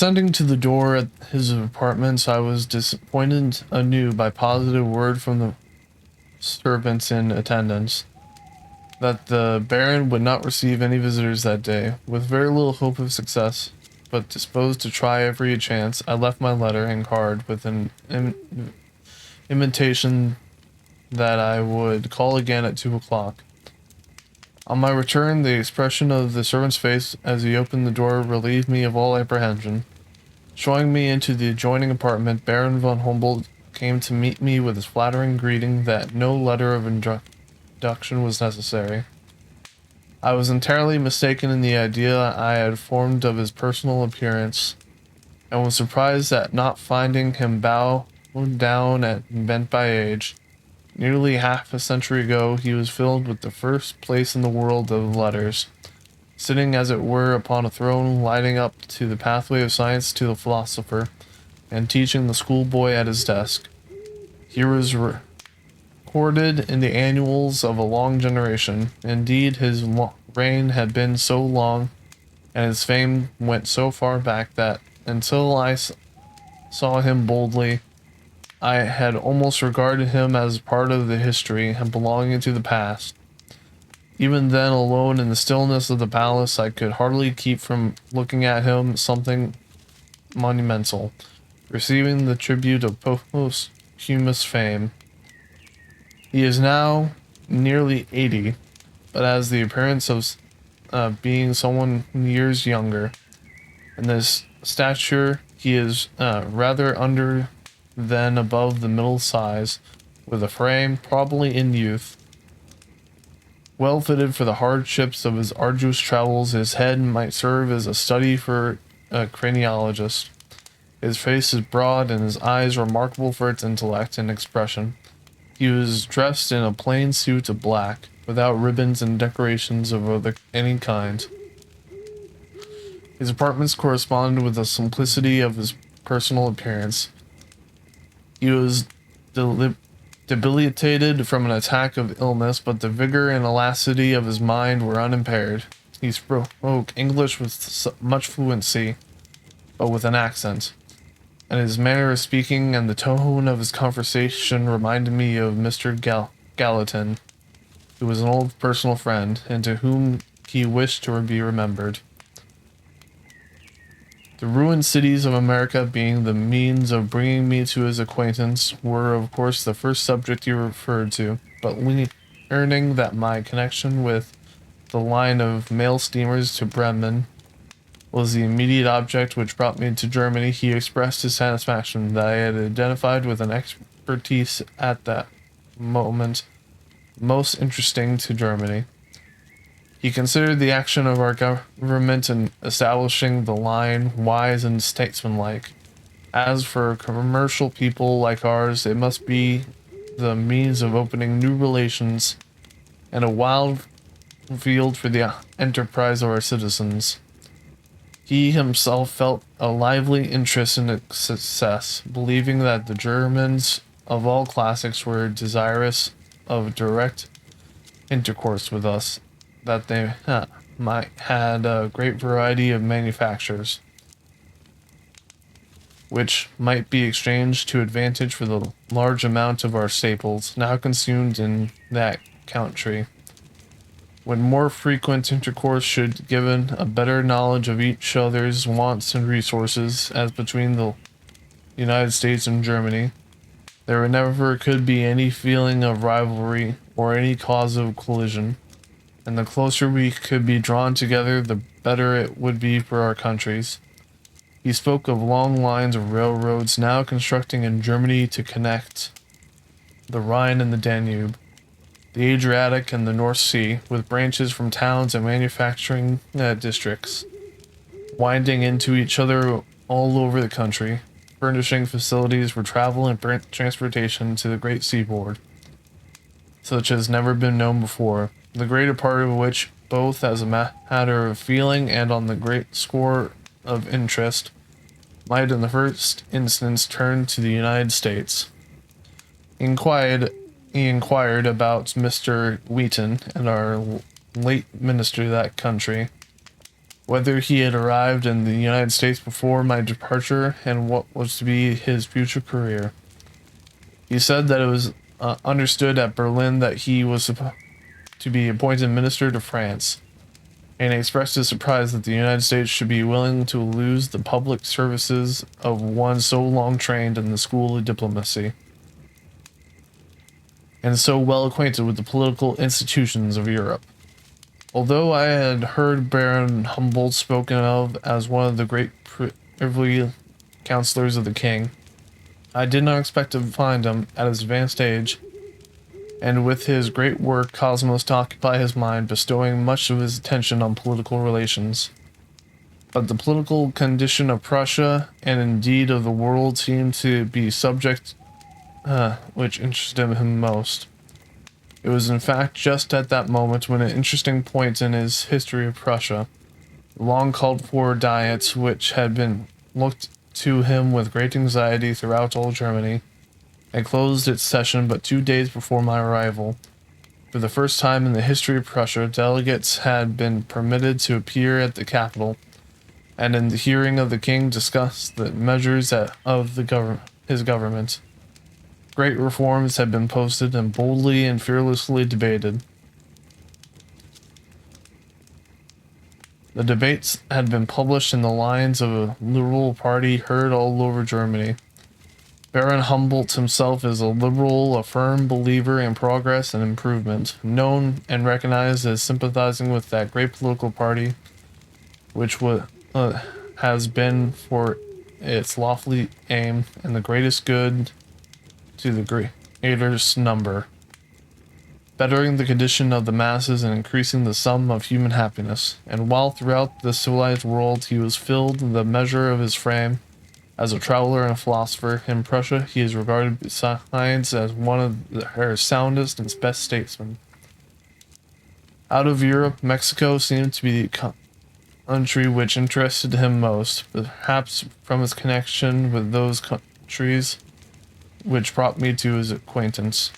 Ascending to the door at his apartments, I was disappointed anew by positive word from the servants in attendance that the Baron would not receive any visitors that day. With very little hope of success, but disposed to try every chance, I left my letter and card with an invitation that I would call again at 2 o'clock. On my return, the expression of the servant's face as he opened the door relieved me of all apprehension. Showing me into the adjoining apartment, Baron von Humboldt came to meet me with his flattering greeting that no letter of introduction was necessary. I was entirely mistaken in the idea I had formed of his personal appearance, and was surprised at not finding him bowed down and bent by age. Nearly half a century ago, he was filled with the first place in the world of letters, sitting as it were upon a throne, lighting up to the pathway of science to the philosopher, and teaching the schoolboy at his desk. He was recorded in the annals of a long generation. Indeed, his reign had been so long, and his fame went so far back that, until I saw him boldly, I had almost regarded him as part of the history and belonging to the past. Even then, alone in the stillness of the palace, I could hardly keep from looking at him something monumental, receiving the tribute of posthumous fame. He is now nearly 80, but has the appearance of being someone years younger. In his stature, he is rather under than above the middle size, with a frame, probably in youth, well fitted for the hardships of his arduous travels. His head might serve as a study for a craniologist. His face is broad, and his eyes remarkable for its intellect and expression. He was dressed in a plain suit of black, without ribbons and decorations of any kind. His apartments corresponded with the simplicity of his personal appearance. He was debilitated from an attack of illness, but the vigor and elasticity of his mind were unimpaired. He spoke English with much fluency, but with an accent, and his manner of speaking and the tone of his conversation reminded me of Mr. Gallatin, who was an old personal friend, and to whom he wished to be remembered. The ruined cities of America being the means of bringing me to his acquaintance were of course the first subject he referred to, but learning that my connection with the line of mail steamers to Bremen was the immediate object which brought me to Germany, he expressed his satisfaction that I had identified with an expertise at that moment most interesting to Germany. He considered the action of our government in establishing the line wise and statesmanlike. As for a commercial people like ours, it must be the means of opening new relations and a wild field for the enterprise of our citizens. He himself felt a lively interest in its success, believing that the Germans of all classics were desirous of direct intercourse with us, that they had a great variety of manufactures, which might be exchanged to advantage for the large amount of our staples, now consumed in that country, when more frequent intercourse should given a better knowledge of each other's wants and resources, as between the United States and Germany, there never could be any feeling of rivalry or any cause of collision. And the closer we could be drawn together, the better it would be for our countries. He spoke of long lines of railroads now constructing in Germany to connect the Rhine and the Danube, the Adriatic and the North Sea, with branches from towns and manufacturing districts, winding into each other all over the country, furnishing facilities for travel and transportation to the great seaboard, such as never been known before, the greater part of which, both as a matter of feeling and on the great score of interest, might in the first instance turn to the United States. He inquired about Mr. Wheaton and our late minister to that country, whether he had arrived in the United States before my departure, and what was to be his future career. He said that it was understood at Berlin that he was supposed to be appointed minister to France, and expressed his surprise that the United States should be willing to lose the public services of one so long trained in the school of diplomacy, and so well acquainted with the political institutions of Europe. Although I had heard Baron Humboldt spoken of as one of the great privy counselors of the king, I did not expect to find him, at his advanced age, and with his great work Cosmos to occupy his mind, bestowing much of his attention on political relations. But the political condition of Prussia, and indeed of the world, seemed to be subject which interested him most. It was in fact just at that moment when an interesting point in his history of Prussia, the long called for diet, which had been looked to him with great anxiety throughout all Germany, had closed its session but 2 days before my arrival. For the first time in the history of Prussia, delegates had been permitted to appear at the capital, and in the hearing of the king discuss the measures of his government. Great reforms had been posted and boldly and fearlessly debated. The debates had been published in the lines of a liberal party heard all over Germany. Baron Humboldt himself is a liberal, a firm believer in progress and improvement, known and recognized as sympathizing with that great political party which has been for its lofty aim and the greatest good to the greatest number, bettering the condition of the masses and increasing the sum of human happiness. And while throughout the civilized world he was filled the measure of his frame, as a traveler and a philosopher, in Prussia he is regarded besides as one of her soundest and best statesmen. Out of Europe, Mexico seemed to be the country which interested him most, perhaps from his connection with those countries which brought me to his acquaintance,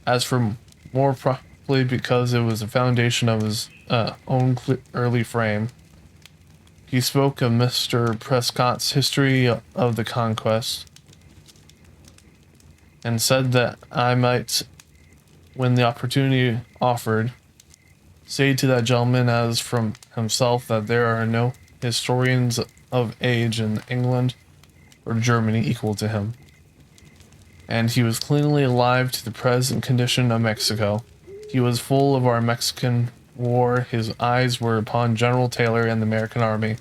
as for more probably because it was the foundation of his own early frame. He spoke of Mr. Prescott's History of the Conquest, and said that I might, when the opportunity offered, say to that gentleman as from himself that there are no historians of age in England or Germany equal to him. And he was cleanly alive to the present condition of Mexico. He was full of our Mexican war. His eyes were upon General Taylor and the American army.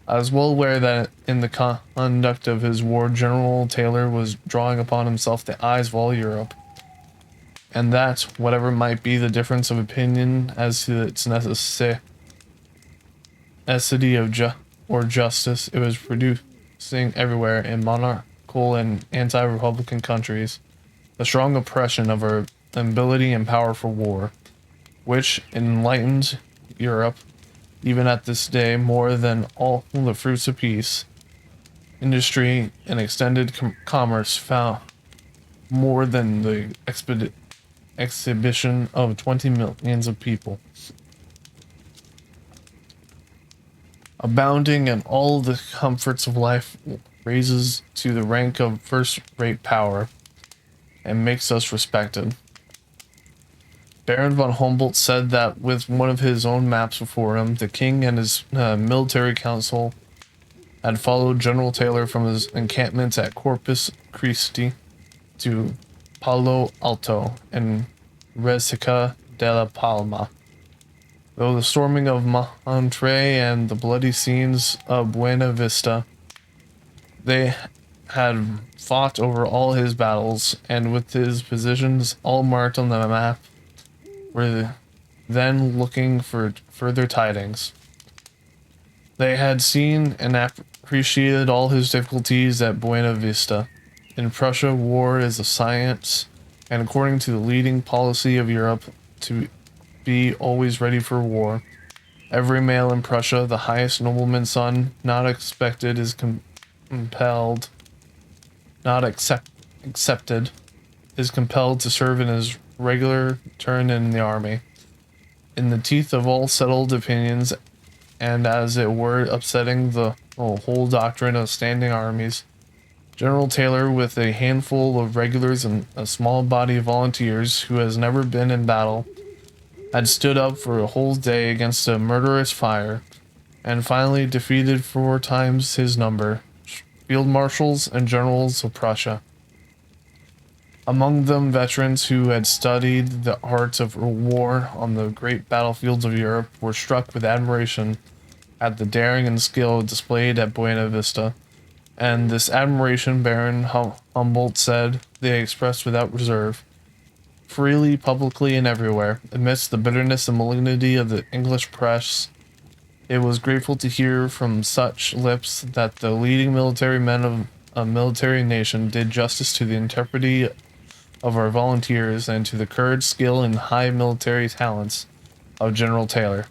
I was well aware that in the conduct of his war, General Taylor was drawing upon himself the eyes of all Europe, and that, whatever might be the difference of opinion as to its necessity or justice, it was producing everywhere in monarchical and anti-republican countries a strong oppression of our ability and power for war, which enlightened Europe, even at this day, more than all the fruits of peace, industry, and extended commerce found more than the exhibition of 20 millions of people, abounding in all the comforts of life, raises to the rank of first-rate power, and makes us respected. Baron von Humboldt said that with one of his own maps before him, the king and his military council had followed General Taylor from his encampments at Corpus Christi to Palo Alto and Resaca de la Palma. Though the storming of Monterrey and the bloody scenes of Buena Vista, they had fought over all his battles, and with his positions all marked on the map, were then looking for further tidings. They had seen and appreciated all his difficulties at Buena Vista. In Prussia, war is a science, and according to the leading policy of Europe, to be always ready for war. Every male in Prussia, the highest nobleman's son, not expected, is compelled, not accepted, is compelled to serve in his regular turn in the army. In the teeth of all settled opinions and as it were upsetting the whole doctrine of standing armies. General Taylor, with a handful of regulars and a small body of volunteers who has never been in battle, had stood up for a whole day against a murderous fire, and finally defeated 4 times his number, field marshals and generals of Prussia. Among them, veterans who had studied the art of war on the great battlefields of Europe were struck with admiration at the daring and skill displayed at Buena Vista, and this admiration Baron Humboldt said they expressed without reserve, freely, publicly, and everywhere. Amidst the bitterness and malignity of the English press, it was grateful to hear from such lips that the leading military men of a military nation did justice to the intrepidity of our volunteers and to the courage, skill, and high military talents of General Taylor.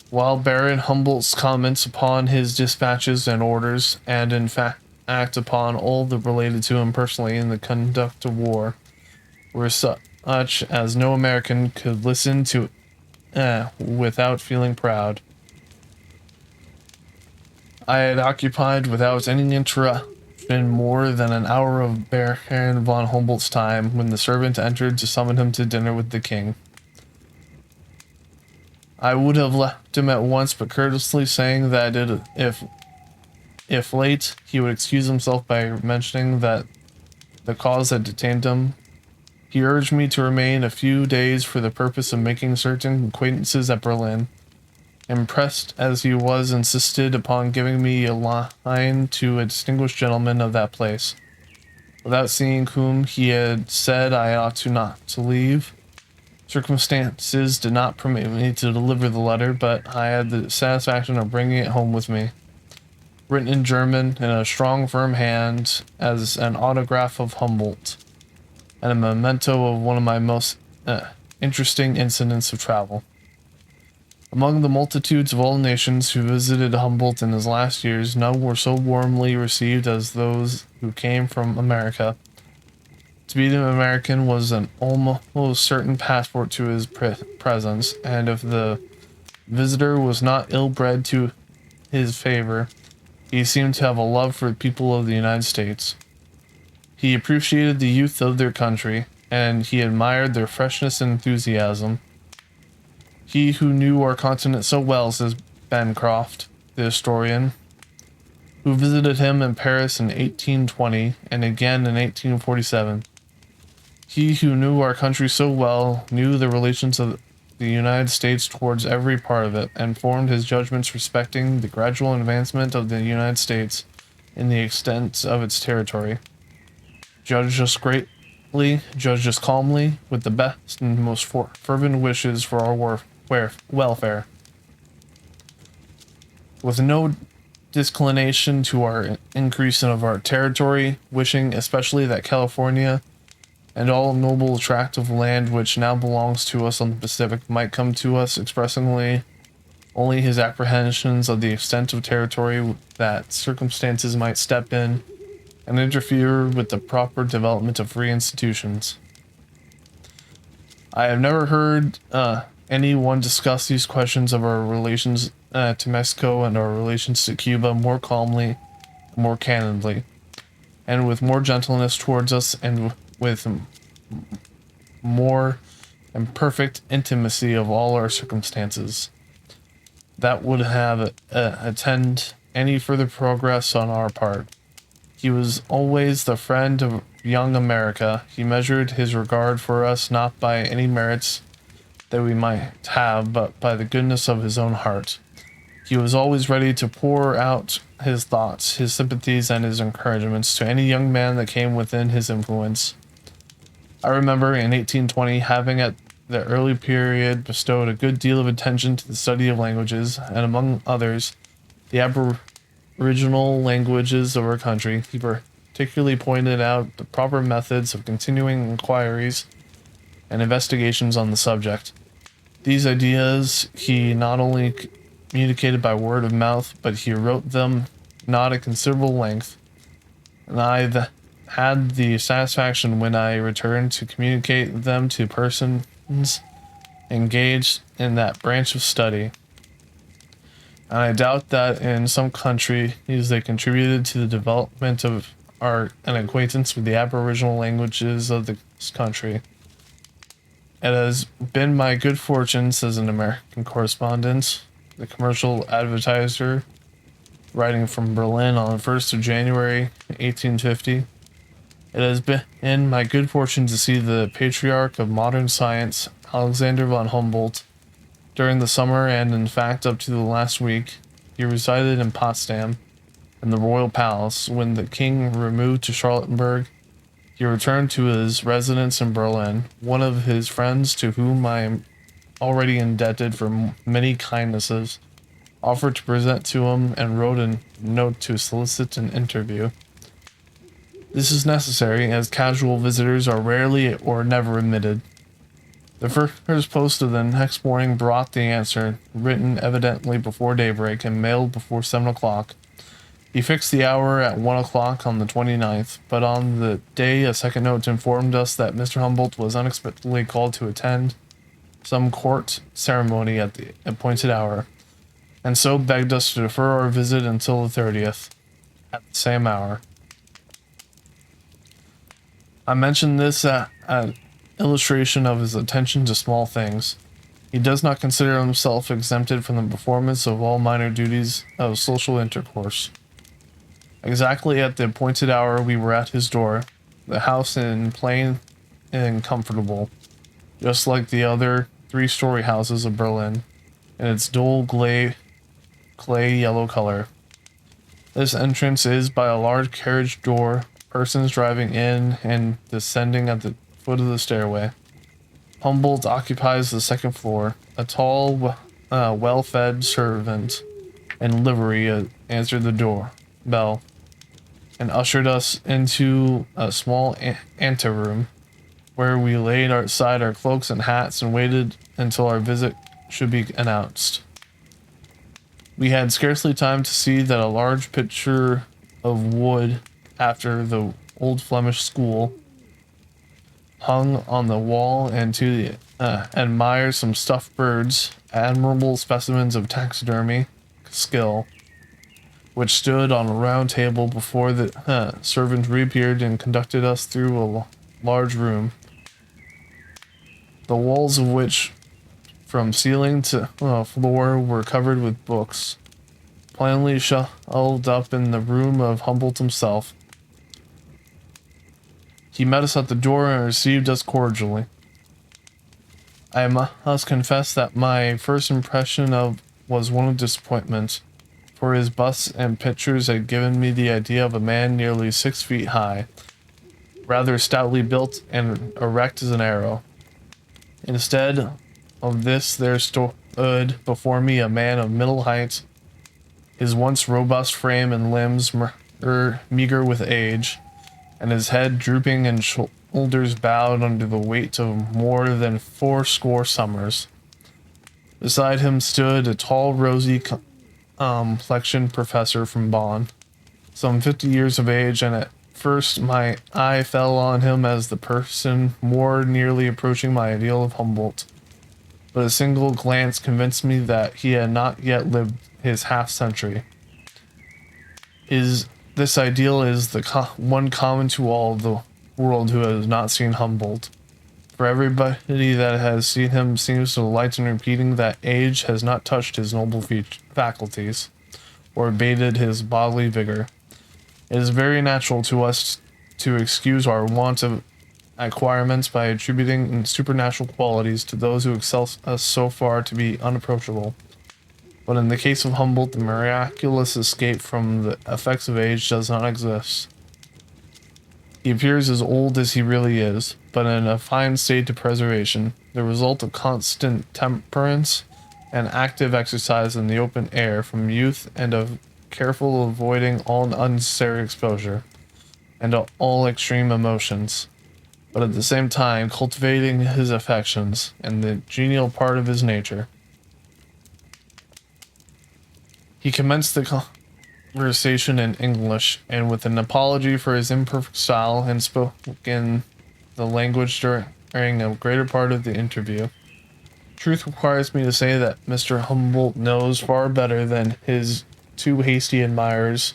While Baron Humboldt's comments upon his dispatches and orders, and in fact upon all that related to him personally in the conduct of war, were such as no American could listen to without feeling proud, I had occupied without any interruption more than an hour of Baron von Humboldt's time when the servant entered to summon him to dinner with the king. I would have left him at once, but courteously saying that if late, he would excuse himself by mentioning that the cause had detained him. He urged me to remain a few days for the purpose of making certain acquaintances at Berlin. Impressed as he was, insisted upon giving me a line to a distinguished gentleman of that place, without seeing whom he had said I ought not to leave. Circumstances did not permit me to deliver the letter, but I had the satisfaction of bringing it home with me, written in German in a strong, firm hand, as an autograph of Humboldt, and a memento of one of my most interesting incidents of travel. Among the multitudes of all nations who visited Humboldt in his last years, none were so warmly received as those who came from America. To be an American was an almost certain passport to his presence, and if the visitor was not ill-bred to his favor, he seemed to have a love for the people of the United States. He appreciated the youth of their country, and he admired their freshness and enthusiasm. He who knew our continent so well, says Bancroft, the historian, who visited him in Paris in 1820 and again in 1847. He who knew our country so well knew the relations of the United States towards every part of it, and formed his judgments respecting the gradual advancement of the United States in the extent of its territory. Judged us greatly, judged us calmly, with the best and most fervent wishes for our welfare. With no disinclination to our increase of our territory, wishing especially that California and all noble tract of land which now belongs to us on the Pacific might come to us, expressing only his apprehensions of the extent of territory that circumstances might step in and interfere with the proper development of free institutions. I have never heard anyone discuss these questions of our relations to Mexico and our relations to Cuba more calmly, more candidly, and with more gentleness towards us, and with more and perfect intimacy of all our circumstances, that would have attend any further progress on our part. He was always the friend of young America. He measured his regard for us not by any merits that we might have, but by the goodness of his own heart. He was always ready to pour out his thoughts, his sympathies, and his encouragements to any young man that came within his influence. I remember in 1820 having at the early period bestowed a good deal of attention to the study of languages, and among others, the aboriginal languages of our country. He particularly pointed out the proper methods of continuing inquiries and investigations on the subject. These ideas he not only communicated by word of mouth, but he wrote them not at considerable length, and I had the satisfaction when I returned to communicate them to persons engaged in that branch of study. and I doubt that in some countries they contributed to the development of art and acquaintance with the Aboriginal languages of this country. It has been my good fortune, says an American correspondent, the commercial advertiser, writing from Berlin on the 1st of January 1850. It has been my good fortune to see the patriarch of modern science, Alexander von Humboldt, during the summer, and in fact up to the last week. He resided in Potsdam, in the royal palace. When the king removed to Charlottenburg, he returned to his residence in Berlin. One of his friends, to whom I am already indebted for many kindnesses, offered to present to him and wrote a note to solicit an interview. This is necessary, as casual visitors are rarely or never admitted. The first post of the next morning brought the answer, written evidently before daybreak and mailed before 7 o'clock. He fixed the hour at 1 o'clock on the 29th, but on the day a second note informed us that Mr. Humboldt was unexpectedly called to attend some court ceremony at the appointed hour, and so begged us to defer our visit until the 30th, at the same hour. I mention this as illustration of his attention to small things. He does not consider himself exempted from the performance of all minor duties of social intercourse. Exactly at the appointed hour we were at his door, the house in plain and comfortable, just like the other 3-story houses of Berlin, in its dull clay yellow color. This entrance is by a large carriage door, persons driving in and descending at the foot of the stairway. Humboldt occupies the second floor. A tall, well-fed servant in livery answered the door bell and ushered us into a small anteroom, where we laid aside our cloaks and hats and waited until our visit should be announced. We had scarcely time to see that a large picture of wood after the old Flemish school hung on the wall, and to admire some stuffed birds, admirable specimens of taxidermy skill, which stood on a round table before the servant reappeared and conducted us through a large room, the walls of which, from ceiling to floor, were covered with books, plainly shelved up in the room of Humboldt himself. He met us at the door and received us cordially. I must confess that my first impression was one of disappointment, for his busts and pictures had given me the idea of a man nearly 6 feet high, rather stoutly built and erect as an arrow. Instead of this, there stood before me a man of middle height, his once robust frame and limbs meager with age, and his head drooping and shoulders bowed under the weight of more than 80 summers. Beside him stood a tall, rosy complexioned professor from Bonn, some 50 years of age, and at first my eye fell on him as the person more nearly approaching my ideal of Humboldt, but a single glance convinced me that he had not yet lived his half-century. This ideal is the one common to all the world who has not seen Humboldt. For everybody that has seen him seems to delight in repeating that age has not touched his noble faculties, or abated his bodily vigor. It is very natural to us to excuse our want of acquirements by attributing supernatural qualities to those who excel us so far to be unapproachable. But in the case of Humboldt, the miraculous escape from the effects of age does not exist. He appears as old as he really is, but in a fine state of preservation, the result of constant temperance and active exercise in the open air from youth, and of careful avoiding all unnecessary exposure, and all extreme emotions, but at the same time cultivating his affections and the genial part of his nature. He commenced the conversation in English, and with an apology for his imperfect style, and spoke in the language during a greater part of the interview. Truth requires me to say that Mr. Humboldt knows far better than his two hasty admirers.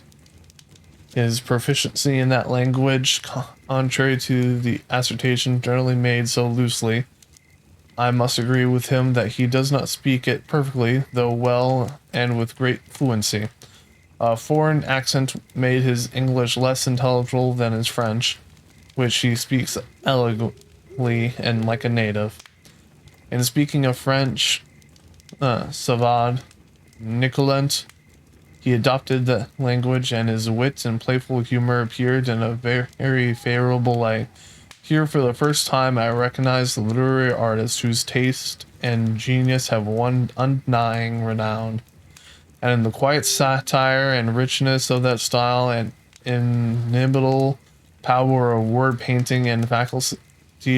His proficiency in that language, contrary to the assertion generally made so loosely, I must agree with him that he does not speak it perfectly, though well and with great fluency. A foreign accent made his English less intelligible than his French, which he speaks elegantly and like a native. In speaking of French, Savad, Nicolet, he adopted the language, and his wit and playful humor appeared in a very favorable light. Here, for the first time, I recognize the literary artist whose taste and genius have won undying renown. And in the quiet satire and richness of that style, and inimitable power of word painting and faculty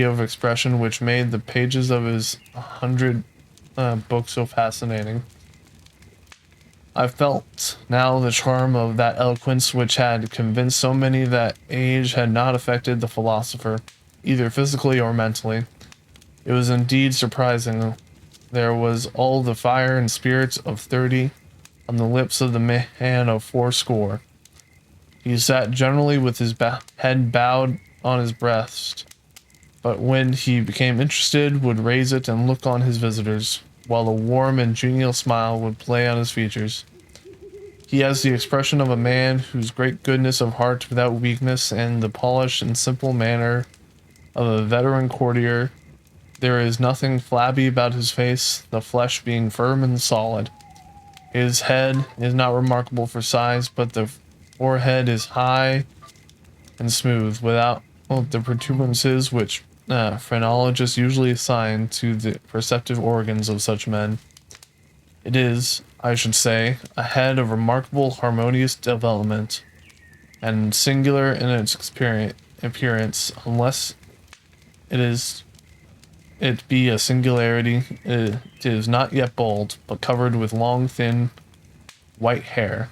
of expression which made the pages of his 100 books so fascinating. I felt now the charm of that eloquence which had convinced so many that age had not affected the philosopher, either physically or mentally. It was indeed surprising. There was all the fire and spirits of 30 on the lips of the man of 80. He sat generally with his head bowed on his breast, but when he became interested would raise it and look on his visitors, while a warm and genial smile would play on his features. He has the expression of a man whose great goodness of heart without weakness, and the polished and simple manner of a veteran courtier. There is nothing flabby about his face, the flesh being firm and solid. His head is not remarkable for size, but the forehead is high and smooth, without the protuberances which phrenologists usually assign to the perceptive organs of such men. It is, I should say, a head of remarkable harmonious development, and singular in its appearance, unless it be a singularity. It is not yet bald, but covered with long, thin, white hair.